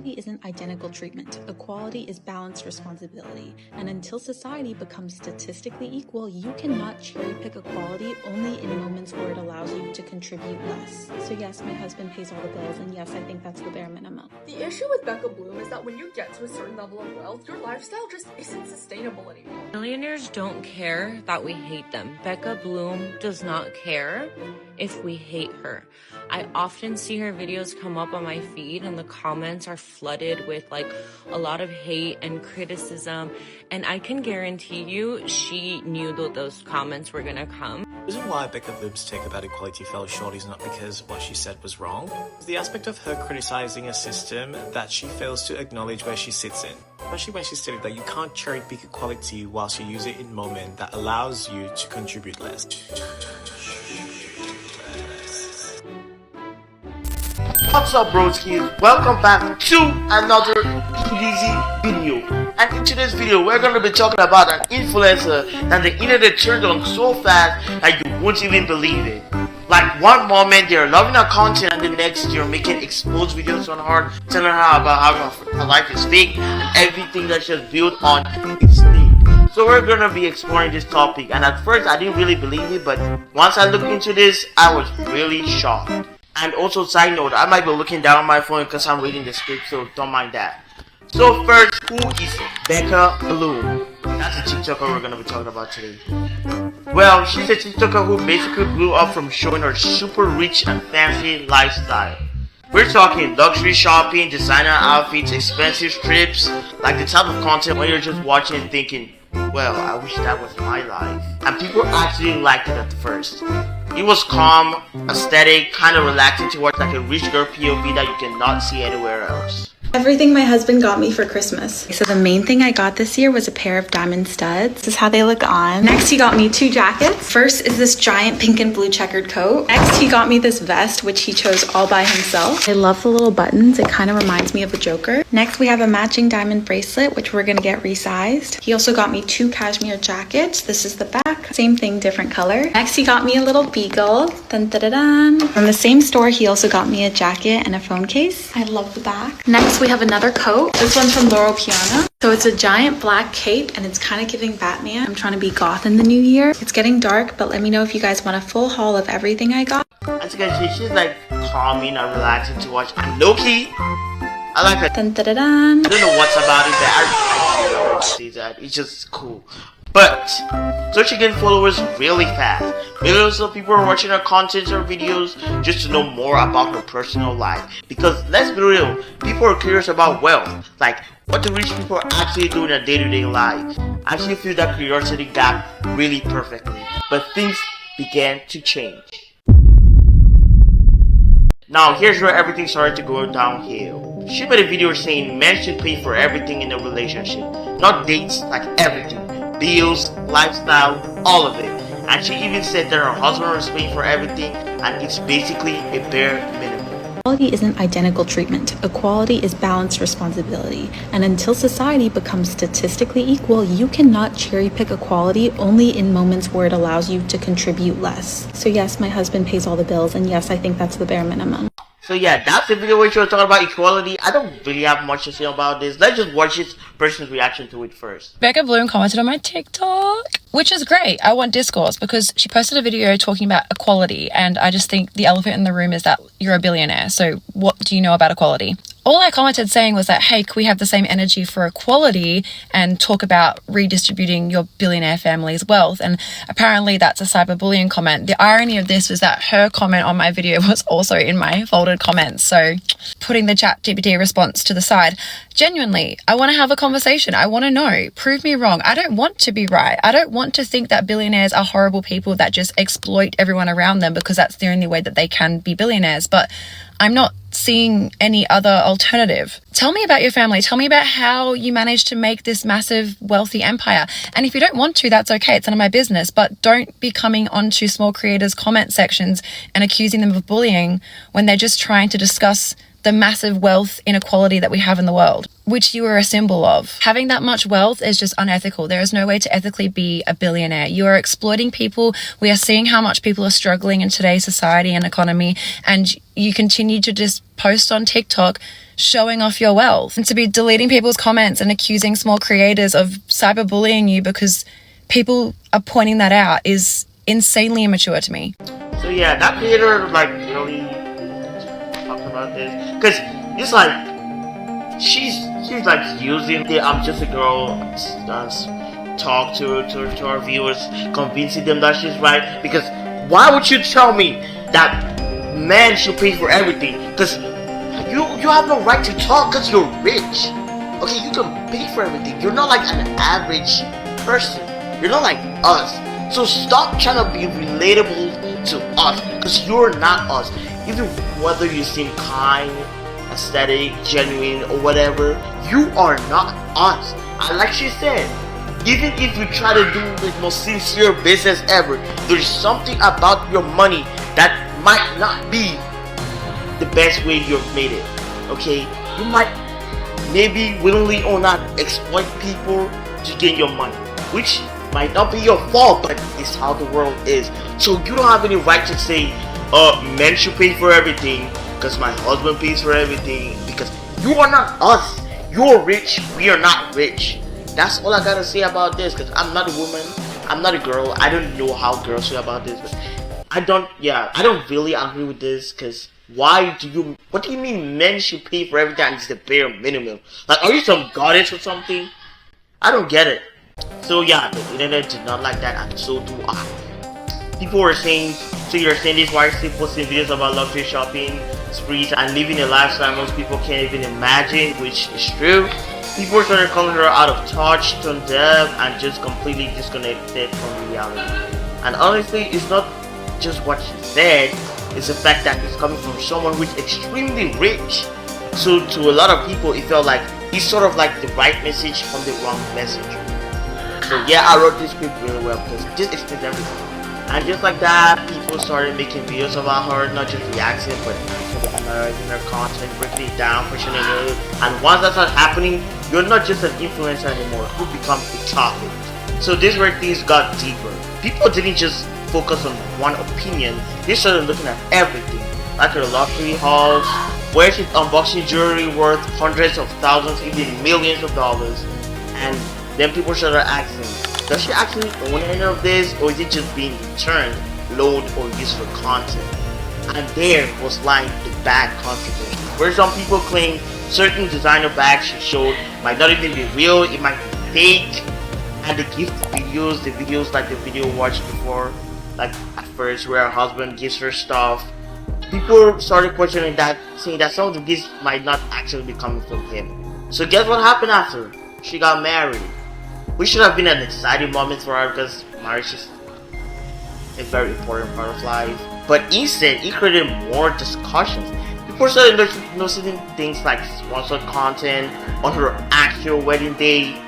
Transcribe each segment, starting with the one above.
Equality isn't identical treatment. Equality is balanced responsibility. And until society becomes statistically equal, you cannot cherry pick equality only in moments where it allows you to contribute less. So yes, my husband pays all the bills, and yes, I think that's the bare minimum. The issue with Becca Bloom is that when you get to a certain level of wealth, your lifestyle just isn't sustainable anymore. Millionaires don't care that we hate them. Becca Bloom does not care if we hate her. I often see her videos come up on my feed and the comments are flooded with like a lot of hate and criticism, and I can guarantee you she knew that those comments were gonna come. The reason why Becca Bloom's take about equality fell short is not because what she said was wrong. It's the aspect of her criticizing a system that she fails to acknowledge where she sits in. Especially when she stated that you can't cherry pick equality whilst you use it in a moment that allows you to contribute less. What's up, broskies? Welcome back to another EDZ video. And in today's video, we're going to be talking about an influencer that the internet turned on so fast that you won't even believe it. Like one moment they're loving her content and the next you're making exposed videos on her, telling her about how her life is fake and everything that she's built on is fake. So we're going to be exploring this topic, and at first I didn't really believe it, but once I looked into this, I was really shocked. And also, side note, I might be looking down on my phone because I'm reading the script, so don't mind that. So first, who is Becca Bloom? That's a TikToker we're going to be talking about today. Well, she's a TikToker who basically blew up from showing her super rich and fancy lifestyle. We're talking luxury shopping, designer outfits, expensive trips, like the type of content where you're just watching and thinking, well, I wish that was my life. And people actually liked it at first. It was calm, aesthetic, kind of relaxing to watch, like a rich girl POV that you cannot see anywhere else. Everything my husband got me for Christmas. So the main thing I got this year was a pair of diamond studs. This is how they look on. Next, he got me 2 jackets. First is this giant pink and blue checkered coat. Next, he got me this vest, which he chose all by himself. I love the little buttons. It kind of reminds me of a Joker. Next, we have a matching diamond bracelet, which we're gonna get resized. He also got me 2 cashmere jackets. This is the back. Same thing, different color. Next, he got me a little beagle. Dun, dun, dun, dun. From the same store, he also got me a jacket and a phone case. I love the back. Next, we have another coat. This one's from Loro Piana. So it's a giant black cape and it's kind of giving Batman. I'm trying to be goth in the new year. It's getting dark, but let me know if you guys want a full haul of everything I got. As you can see, she's like calming and relaxing to watch. And low-key, I like her. Dun, dun, dun, dun. I don't know what's about it that I see that. It's just cool. But so she gained followers really fast. Millions of people are watching her content or videos just to know more about her personal life. Because let's be real, people are curious about wealth. Like what the rich people are actually doing in their day-to-day life. I actually feel that curiosity gap really perfectly. But things began to change. Now here's where everything started to go downhill. She made a video saying men should pay for everything in a relationship. Not dates, like everything. Bills, lifestyle, all of it. And she even said that her husband was paying for everything and it's basically a bare minimum. Equality isn't identical treatment. Equality is balanced responsibility. And until society becomes statistically equal, you cannot cherry pick equality only in moments where it allows you to contribute less. So yes, my husband pays all the bills, and yes, I think that's the bare minimum. So yeah, that's the video where she was talking about equality. I don't really have much to say about this. Let's just watch this person's reaction to it first. Becca Bloom commented on my TikTok, which is great. I want discourse because she posted a video talking about equality, and I just think the elephant in the room is that you're a billionaire. So what do you know about equality? All I commented saying was that, hey, can we have the same energy for equality and talk about redistributing your billionaire family's wealth? And apparently that's a cyberbullying comment. The irony of this was that her comment on my video was also in my folded comments. So putting the ChatGPT response to the side, genuinely, I want to have a conversation. I want to know. Prove me wrong. I don't want to be right. I don't want to think that billionaires are horrible people that just exploit everyone around them because that's the only way that they can be billionaires. But I'm not seeing any other alternative. Tell me about your family. Tell me about how you managed to make this massive wealthy empire. And if you don't want to, that's okay. It's none of my business. But don't be coming onto small creators' comment sections and accusing them of bullying when they're just trying to discuss the massive wealth inequality that we have in the world, which you are a symbol of. Having that much wealth is just unethical. There is no way to ethically be a billionaire. You are exploiting people. We are seeing how much people are struggling in today's society and economy, and you continue to just post on TikTok showing off your wealth. And to be deleting people's comments and accusing small creators of cyberbullying you because people are pointing that out is insanely immature to me. So yeah, that creator like really talking about this because it's like she's like using the I'm just a girl talk to our viewers, convincing them that she's right. Because why would you tell me that men should pay for everything? Because you have no right to talk because you're rich. Okay, you can pay for everything. You're not like an average person. You're not like us. So stop trying to be relatable to us, because you're not us. Even whether you seem kind, aesthetic, genuine, or whatever, you are not us. And like she said, even if you try to do the most sincere business ever, there's something about your money that might not be the best way you've made it. Okay, you might maybe willingly or not exploit people to gain your money, which might not be your fault, but it's how the world is. So you don't have any right to say, men should pay for everything because my husband pays for everything, because you are not us. You're rich, we are not rich. That's all I gotta say about this, because I'm not a woman, I'm not a girl. I don't know how girls feel about this, but I don't really agree with this, because what do you mean men should pay for everything and it's the bare minimum? Like, are you some goddess or something? I don't get it. So yeah, the internet did not like that, and so do I. People were saying, so you're saying this, why are you still posting videos about luxury shopping sprees and living a lifestyle most people can't even imagine, which is true. People started calling her out of touch, tone deaf, and just completely disconnected from reality. And honestly, it's not just what she said, it's the fact that it's coming from someone who is extremely rich. So to a lot of people, it felt like it's sort of like the right message from the wrong message. So yeah, I wrote this script really well because this explains everything. And just like that, people started making videos about her, not just reacting, but analyzing her content, breaking it down, questioning it. And once that starts happening, you're not just an influencer anymore, you become a topic. So this is where things got deeper. People didn't just focus on one opinion, they started looking at everything, like her luxury hauls, where she's unboxing jewelry worth hundreds of thousands, even millions of dollars. And then people started asking, does she actually own any of this, or is it just being returned, loaned, or used for content? And there was lying the bad controversy, where some people claim certain designer bags she showed might not even be real, it might be fake. And the gift videos, the videos like the video we watched before, like at first where her husband gives her stuff, people started questioning that, saying that some of the gifts might not actually be coming from him. So guess what happened after? She got married. Which should have been an exciting moment for her, because marriage is a very important part of life. But instead, it created more discussions. People started noticing things like sponsored content on her actual wedding day.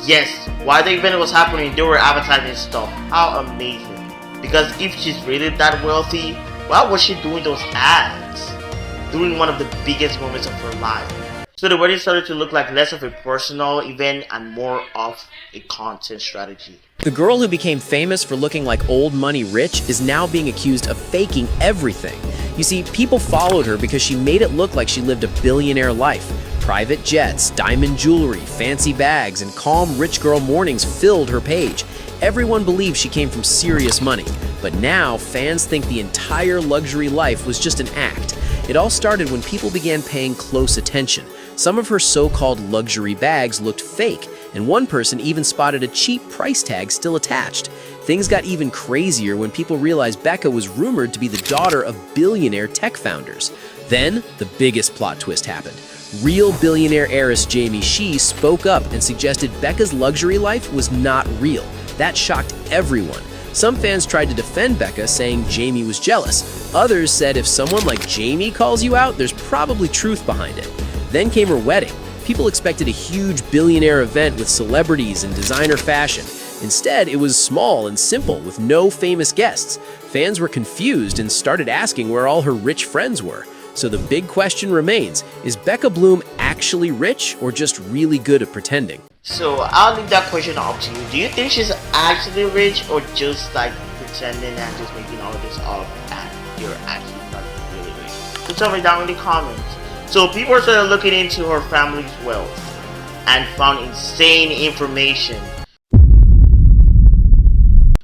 Yes, while the event was happening, they were advertising stuff. How amazing. Because if she's really that wealthy, why was she doing those ads during one of the biggest moments of her life? So the wedding started to look like less of a personal event and more of a content strategy. The girl who became famous for looking like old money rich is now being accused of faking everything. You see, people followed her because she made it look like she lived a billionaire life. Private jets, diamond jewelry, fancy bags, and calm rich girl mornings filled her page. Everyone believed she came from serious money. But now, fans think the entire luxury life was just an act. It all started when people began paying close attention. Some of her so-called luxury bags looked fake, and one person even spotted a cheap price tag still attached. Things got even crazier when people realized Becca was rumored to be the daughter of billionaire tech founders. Then, the biggest plot twist happened. Real billionaire heiress Jamie Shee spoke up and suggested Becca's luxury life was not real. That shocked everyone. Some fans tried to defend Becca, saying Jamie was jealous. Others said if someone like Jamie calls you out, there's probably truth behind it. Then came her wedding. People expected a huge billionaire event with celebrities and designer fashion. Instead, it was small and simple with no famous guests. Fans were confused and started asking where all her rich friends were. So the big question remains, is Becca Bloom actually rich or just really good at pretending? So I'll leave that question up to you. Do you think she's actually rich, or just like pretending and just making all this up and you're actually not really rich? So tell me down in the comments. So people started looking into her family's wealth and found insane information.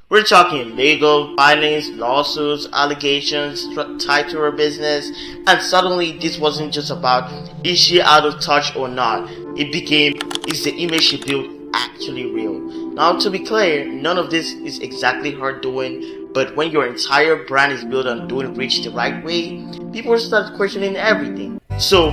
We're talking legal, finance, lawsuits, allegations tied to her business, and suddenly this wasn't just about is she out of touch or not. It became, is the image she built actually real? Now to be clear, none of this is exactly her doing, but when your entire brand is built on doing rich the right way, people start questioning everything. So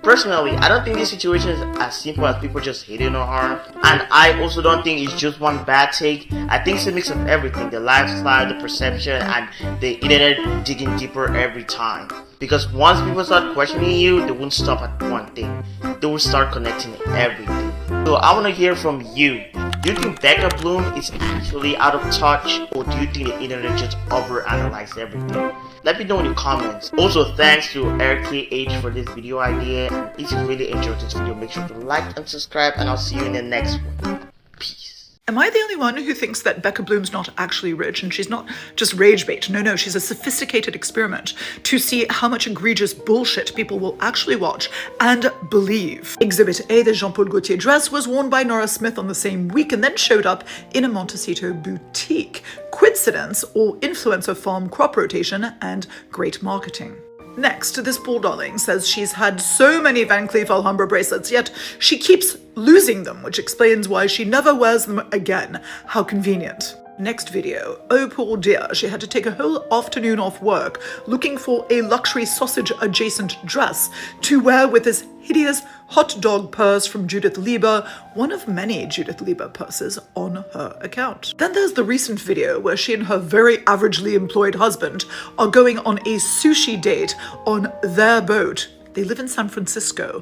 personally, I don't think this situation is as simple as people just hating on her. And I also don't think it's just one bad take. I think it's a mix of everything. The lifestyle, the perception, and the internet digging deeper every time. Because once people start questioning you, they won't stop at one thing. They will start connecting everything. So I want to hear from you. Do you think Becca Bloom is actually out of touch? Or do you think the internet just overanalyzes everything? Let me know in the comments. Also, thanks to RKH for this video idea. And if you really enjoyed this video, make sure to like and subscribe, and I'll see you in the next one. Peace. Am I the only one who thinks that Becca Bloom's not actually rich and she's not just rage bait? No, she's a sophisticated experiment to see how much egregious bullshit people will actually watch and believe. Exhibit A, the Jean-Paul Gaultier dress, was worn by Nora Smith on the same week and then showed up in a Montecito boutique. Coincidence or influencer farm crop rotation and great marketing? Next, this poor darling says she's had so many Van Cleef Alhambra bracelets, yet she keeps losing them, which explains why she never wears them again. How convenient. Next video. Oh poor dear, she had to take a whole afternoon off work looking for a luxury sausage-adjacent dress to wear with this hideous hot dog purse from Judith Lieber, one of many Judith Lieber purses on her account. Then there's the recent video where she and her very averagely employed husband are going on a sushi date on their boat. They live in San Francisco.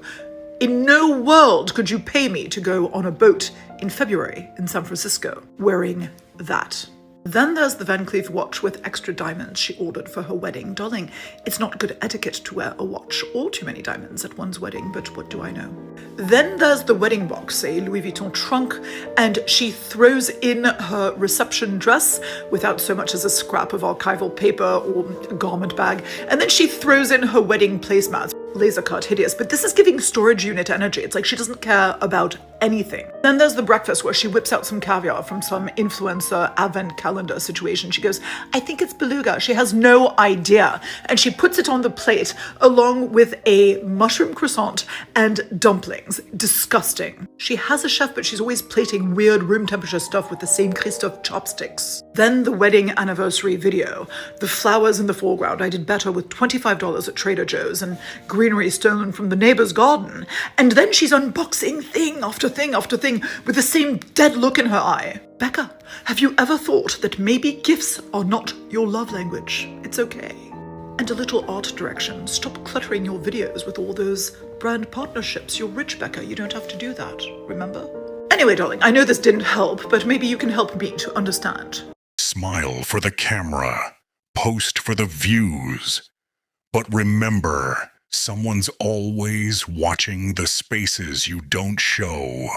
In no world could you pay me to go on a boat in February in San Francisco wearing that. Then there's the Van Cleef watch with extra diamonds she ordered for her wedding. Darling, it's not good etiquette to wear a watch or too many diamonds at one's wedding, but what do I know? Then there's the wedding box, a Louis Vuitton trunk, and she throws in her reception dress without so much as a scrap of archival paper or a garment bag, and then she throws in her wedding placemats. Laser cut, hideous, but this is giving storage unit energy. It's like she doesn't care about anything. Then there's the breakfast where she whips out some caviar from some influencer advent calendar situation. She goes, I think it's beluga. She has no idea. And she puts it on the plate along with a mushroom croissant and dumplings. Disgusting. She has a chef, but she's always plating weird room temperature stuff with the same Christophe chopsticks. Then the wedding anniversary video. The flowers in the foreground. I did better with $25 at Trader Joe's and greenery stolen from the neighbor's garden. And then she's unboxing thing after thing after thing with the same dead look in her eye. Becca, have you ever thought that maybe gifts are not your love language? It's okay. And a little art direction. Stop cluttering your videos with all those brand partnerships. You're rich, Becca. You don't have to do that. Remember? Anyway, darling, I know this didn't help, but maybe you can help me to understand. Smile for the camera. Post for the views. But remember, someone's always watching the spaces you don't show.